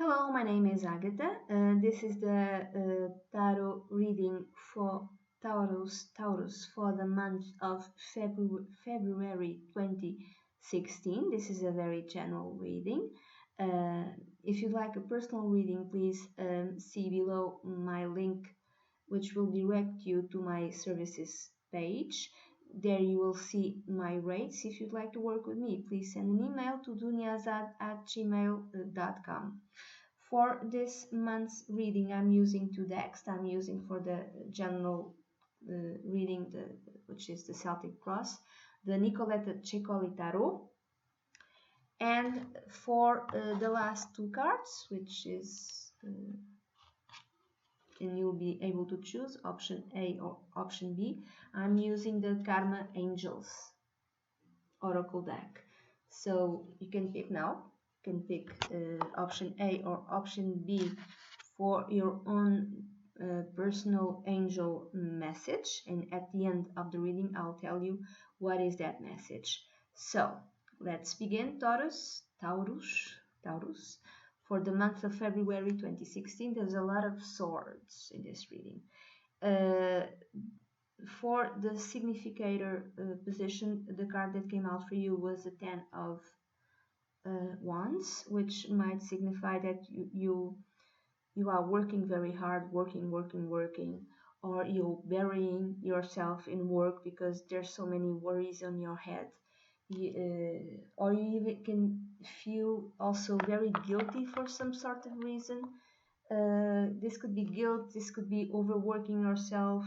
Hello, my name is Agatha. This is the tarot reading for Taurus for the month of February 2016. This is a very general reading. If you'd like a personal reading, please see below my link, which will direct you to my services page. There you will see my rates. If you'd like to work with me, please send an email to duniazad@gmail.com. For this month's reading, I'm using two decks. I'm using for the general reading, which is the Celtic Cross, the Nicoletta Ceccoli Tarot, and for the last two cards, which is, and you'll be able to choose option A or option B, I'm using the Karma Angels Oracle deck. So you can pick now. You can pick option A or option B for your own personal angel message, and at the end of the reading I'll tell you what is that message. So let's begin. Taurus, for the month of February 2016. There's a lot of swords in this reading. For the significator position, the card that came out for you was the Ten of Wands, which might signify that you are working very hard, working, or you're burying yourself in work because there's so many worries on your head. Or you even can feel also very guilty for some sort of reason. This could be guilt, this could be overworking yourself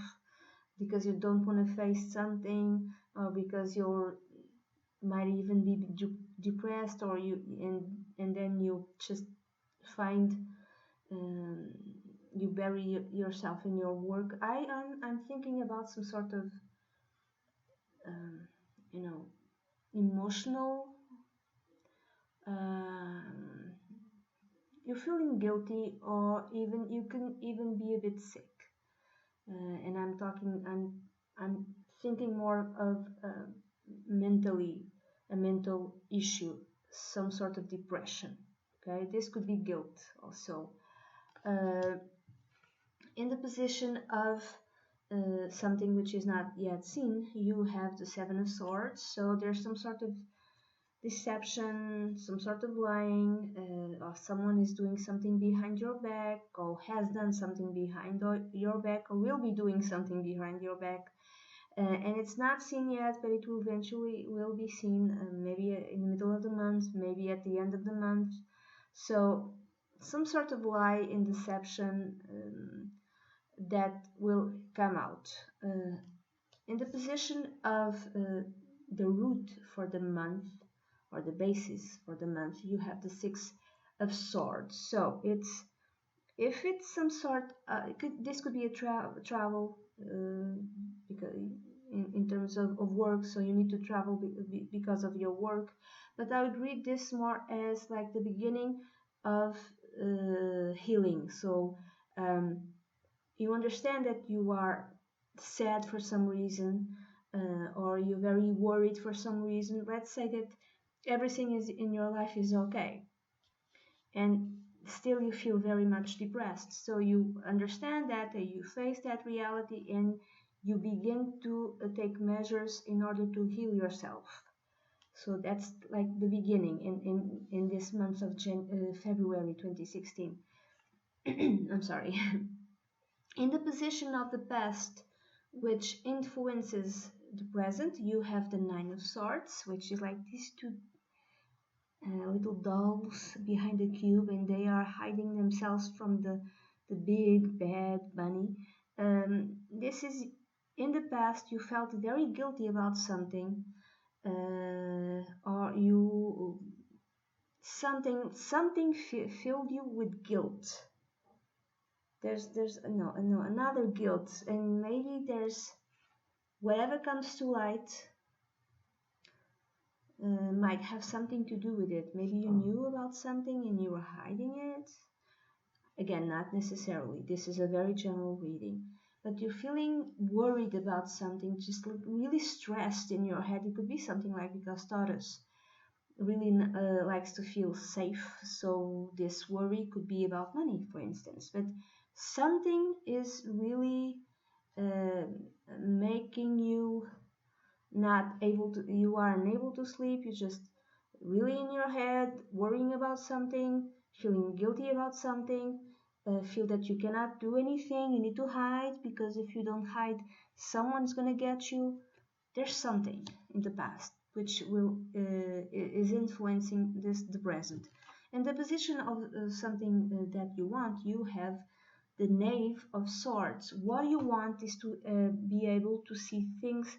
because you don't want to face something, or because you might even be depressed, or and then you just find you bury yourself in your work. I'm thinking about some sort of emotional. You're feeling guilty, or even you can even be a bit sick. And I'm thinking more of mentally a mental issue, some sort of depression. Okay, this could be guilt also. In the position of something which is not yet seen, you have the Seven of Swords. So there's some sort of deception, some sort of lying, or someone is doing something behind your back, or has done something behind your back, or will be doing something behind your back, and it's not seen yet, but it will eventually will be seen, maybe in the middle of the month, maybe at the end of the month. So some sort of lie and deception that will come out. In the position of the root for the month, or the basis for the month, you have the Six of Swords. So if it's some sort, this could be a travel, because in terms of work, so you need to travel because of your work. But I would read this more as like the beginning of healing. So you understand that you are sad for some reason, or you're very worried for some reason. Let's say that everything is in your life is okay, and still you feel very much depressed. So you understand that, you face that reality, and you begin to take measures in order to heal yourself. So that's like the beginning in this month of February 2016. I'm sorry. In the position of the past, which influences the present, you have the Nine of Swords, which is like these two little dolls behind the cube, and they are hiding themselves from the big bad bunny. This is in the past. You felt very guilty about something, or you something filled you with guilt. There's another guilt, and maybe there's whatever comes to light might have something to do with it. Maybe you knew about something and you were hiding it. Again, not necessarily. This is a very general reading. But you're feeling worried about something, just really stressed in your head. It could be something like because Taurus. really likes to feel safe. So this worry could be about money, for instance. But something is really uh, making you not able to, you are unable to sleep. You just really in your head, worrying about something, feeling guilty about something, feel that you cannot do anything. You need to hide because if you don't hide, someone's gonna get you. There's something in the past which will is influencing the present. In the position of something that you want, you have the Knave of Swords. What you want is to be able to see things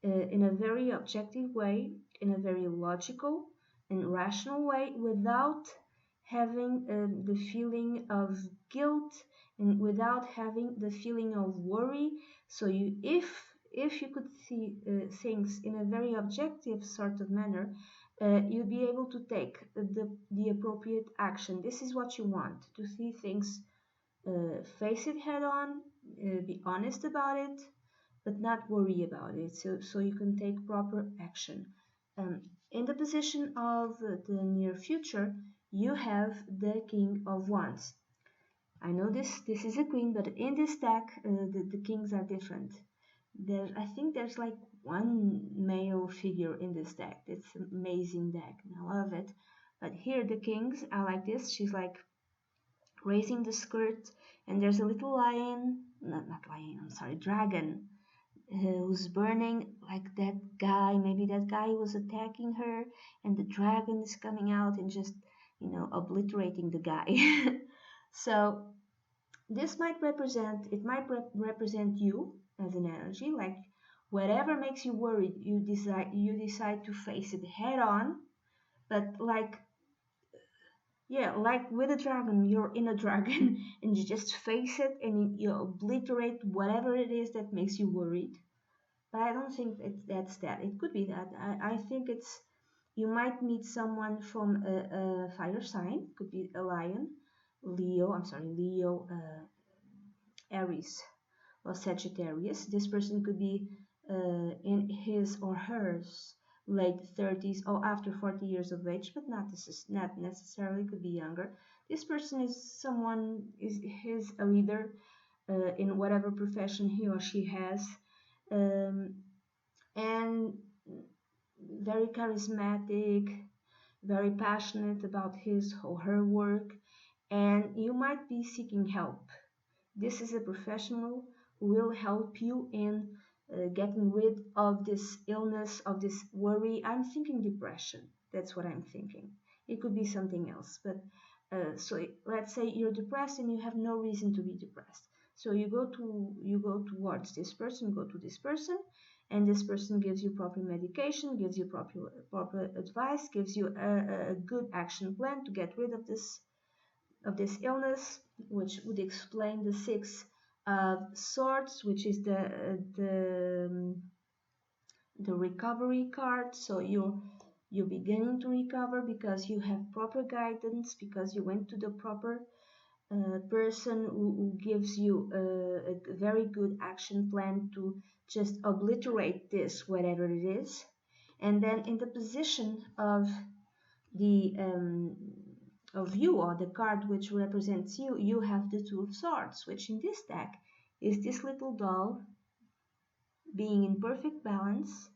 in a very objective way, in a very logical and rational way, without having the feeling of guilt and without having the feeling of worry. So you, if you could see things in a very objective sort of manner, you'd be able to take the appropriate action. This is what you want, to see things, face it head on, be honest about it, but not worry about it. So you can take proper action. Um, in the position of the near future, you have the King of Wands. I know this is a queen, but in this deck, the kings are different. I think there's like one male figure in this deck. It's an amazing deck, and I love it. But here the kings are like this. She's like raising the skirt, and there's a little lion, not lion, I'm sorry, dragon, who's burning, like that guy. Maybe that guy was attacking her, and the dragon is coming out and just, obliterating the guy. So this might represent, it might represent you as an energy, like whatever makes you worried, you decide to face it head on, but like, yeah, like with a dragon, you're in a dragon and you just face it and you obliterate whatever it is that makes you worried. But I don't think that's that. It could be that. I think it's, you might meet someone from a fire sign. Could be a lion, Leo. I'm sorry, Leo, Aries, or Sagittarius. This person could be in his or hers late 30s or after 40 years of age, but not necessarily. Could be younger. This person is someone is a leader in whatever profession he or she has. Um, and very charismatic, very passionate about his or her work, and you might be seeking help. This is a professional who will help you in getting rid of this illness, of this worry. I'm thinking depression. That's what I'm thinking. It could be something else, but let's say you're depressed and you have no reason to be depressed. So you go towards this person, go to this person, and this person gives you proper medication, gives you proper advice, gives you a good action plan to get rid of this illness, which would explain the Six of Swords, which is the recovery card. So you're beginning to recover because you have proper guidance, because you went to the proper person who gives you a very good action plan to just obliterate this, whatever it is. And then in the position the of you, or the card which represents you, you have the Two of Swords, which in this deck is this little doll being in perfect balance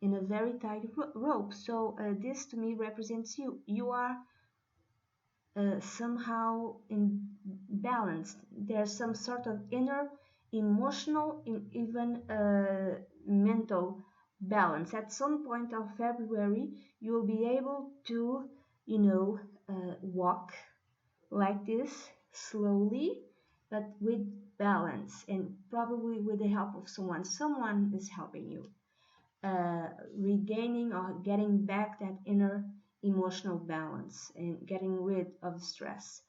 in a very tight rope. So this to me represents you. You are somehow imbalanced. There's some sort of inner emotional and even mental balance. At some point of February, you will be able to, walk like this slowly, but with balance, and probably with the help of someone. Someone is helping you regaining or getting back that inner emotional balance and getting rid of stress.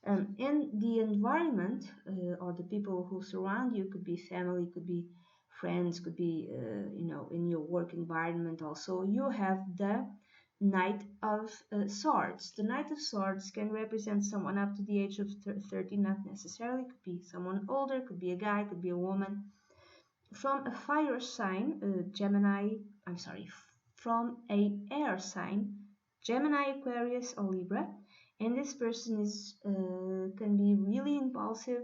In the environment, or the people who surround you, could be family, could be friends, could be in your work environment. Also, you have the Knight of Swords. The Knight of Swords can represent someone up to the age of 30, not necessarily. Could be someone older, could be a guy, could be a woman, from a fire sign, Gemini, I'm sorry, from a air sign, Gemini, Aquarius, or Libra, and this person is can be really impulsive.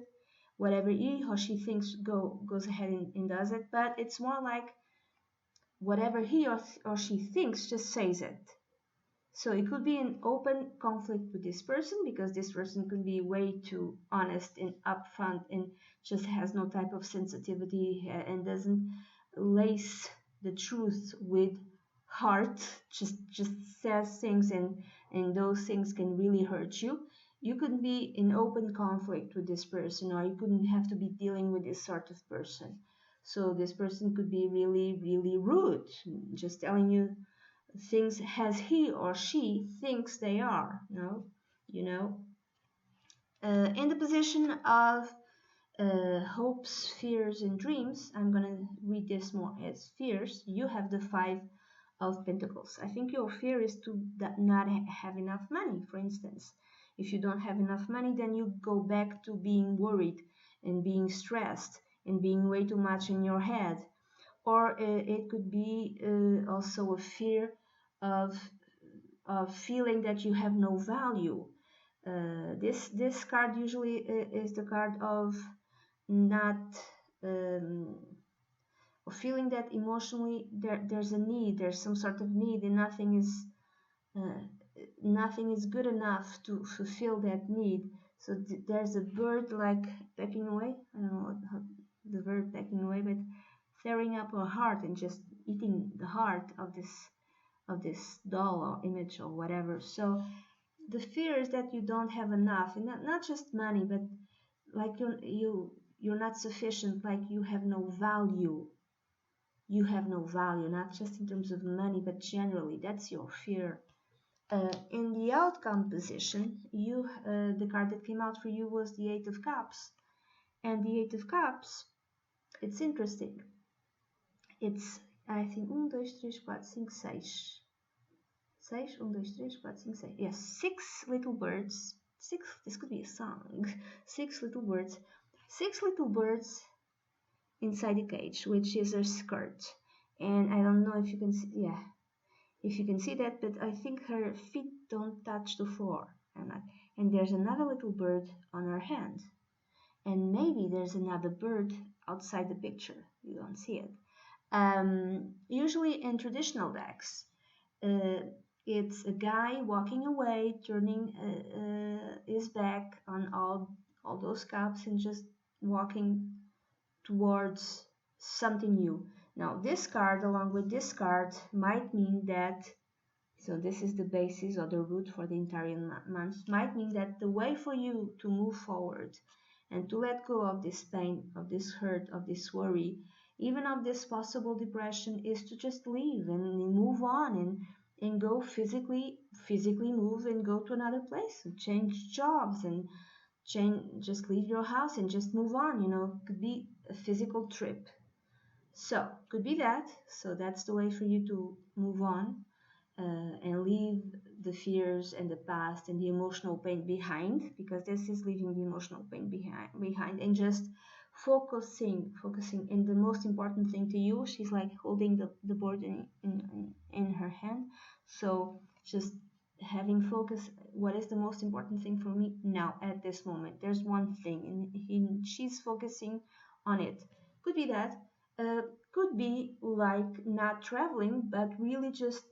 Whatever he or she thinks goes ahead and does it, but it's more like whatever he or she thinks, just says it. So it could be an open conflict with this person because this person could be way too honest and upfront and just has no type of sensitivity and doesn't lace the truth with heart, just says things and those things can really hurt you. You could be in open conflict with this person, or you couldn't have to be dealing with this sort of person. So this person could be really, really rude, just telling you things as he or she thinks they are. No, you know. In the position of hopes, fears, and dreams, I'm gonna read this more as fears. You have the Five of Pentacles. I think your fear is to not have enough money, for instance. If you don't have enough money, then you go back to being worried and being stressed and being way too much in your head. Or it could be also a fear of feeling that you have no value. This card usually is the card of not of feeling that emotionally there's a need, there's some sort of need, and uh, nothing is good enough to fulfill that need. So there's a bird like pecking away. I don't know how the verb pecking away, but tearing up a heart and just eating the heart of this doll or image or whatever. So the fear is that you don't have enough, and not just money, but like you're not sufficient, like you have no value. You have no value, not just in terms of money, but generally. That's your fear. In the outcome position, the card that came out for you was the Eight of Cups, and the Eight of Cups. It's interesting. It's I think 1, 2, 3, 4, 5, 6. 6, 1, 2, 3, 4, 5, 6. Yes, 6 little birds. 6, this could be a song. 6 little birds. 6 little birds inside the cage, which is her skirt. And I don't know if you can see, yeah, if you can see that, but I think her feet don't touch the floor. And there's another little bird on her hand. And maybe there's another bird outside the picture. You don't see it. Usually in traditional decks, uh, it's a guy walking away, turning his back on all those cups and just walking towards something new. Now, this card, along with this card, might mean that, so this is the basis or the root for the entire month, might mean that the way for you to move forward and to let go of this pain, of this hurt, of this worry, even of this possible depression, is to just leave and move on and go physically move and go to another place and change jobs and just leave your house and just move on. Could be a physical trip. So could be that. So that's the way for you to move on and leave the fears and the past and the emotional pain behind, because this is leaving the emotional pain behind and just focusing. And the most important thing to you, she's like holding the board in her hand. So just having focus. What is the most important thing for me now at this moment? There's one thing, and she's focusing on it. Could be that. Could be like not traveling, but really just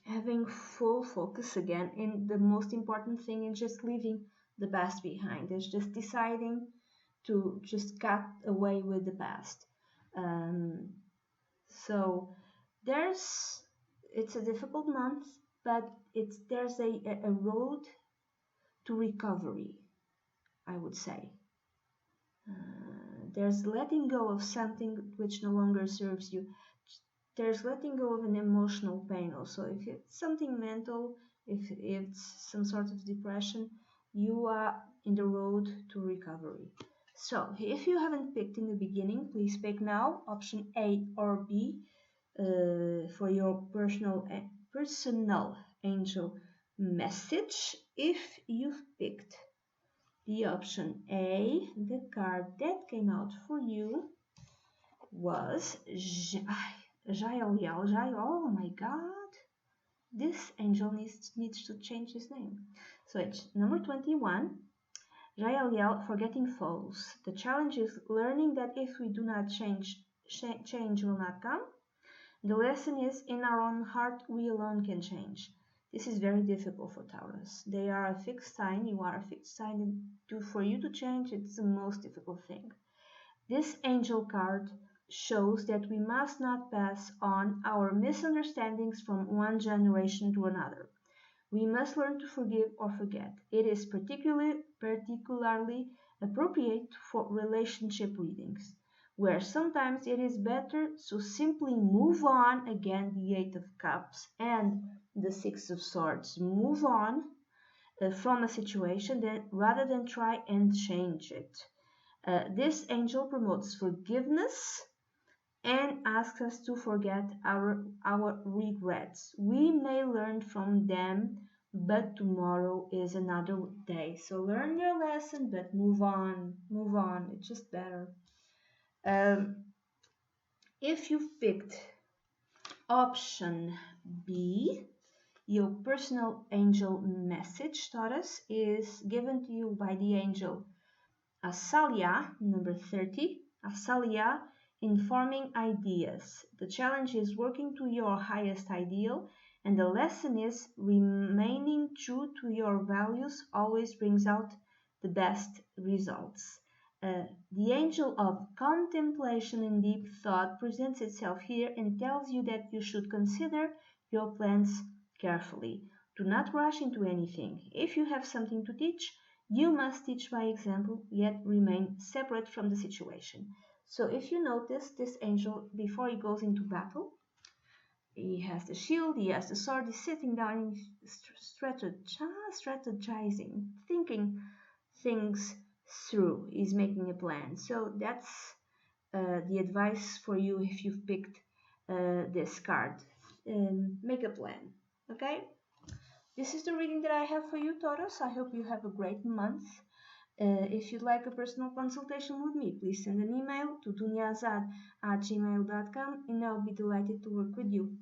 having full focus again. And the most important thing is just leaving the past behind. It's just deciding to just cut away with the past. Um, so it's a difficult month, but there's a road to recovery, I would say. There's letting go of something which no longer serves you. There's letting go of an emotional pain also. If it's something mental, if it's some sort of depression, you are in the road to recovery. So if you haven't picked in the beginning, please pick now, option A or B, for your personal angel message. If you've picked the option A, the card that came out for you was Jael. Oh my god. This angel needs to change his name. So it's number 21. Raeliel, forgetting foes. The challenge is learning that if we do not change, change will not come. The lesson is in our own heart we alone can change. This is very difficult for Taurus. They are a fixed sign, you are a fixed sign, and for you to change, it's the most difficult thing. This angel card shows that we must not pass on our misunderstandings from one generation to another. We must learn to forgive or forget. It is particularly appropriate for relationship readings, where sometimes it is better to simply move on. Again, the Eight of Cups and the Six of Swords. Move on from a situation rather than try and change it. This angel promotes forgiveness and asks us to forget our regrets. We may learn from them, but tomorrow is another day. So learn your lesson, but move on. Move on. It's just better. Um, if you've picked option B, your personal angel message, Taurus, is given to you by the angel Asalia, number 30. Asalia, informing ideas. The challenge is working to your highest ideal, and the lesson is remaining true to your values always brings out the best results. The angel of contemplation and deep thought presents itself here and tells you that you should consider your plans carefully. Do not rush into anything. If you have something to teach, you must teach by example, yet remain separate from the situation. So if you notice, this angel, before he goes into battle, he has the shield, he has the sword, he's sitting down, strategizing, thinking things through. He's making a plan. So that's the advice for you if you've picked this card. Make a plan, okay? This is the reading that I have for you, Taurus. I hope you have a great month. If you'd like a personal consultation with me, please send an email to duniazad@gmail.com and I'll be delighted to work with you.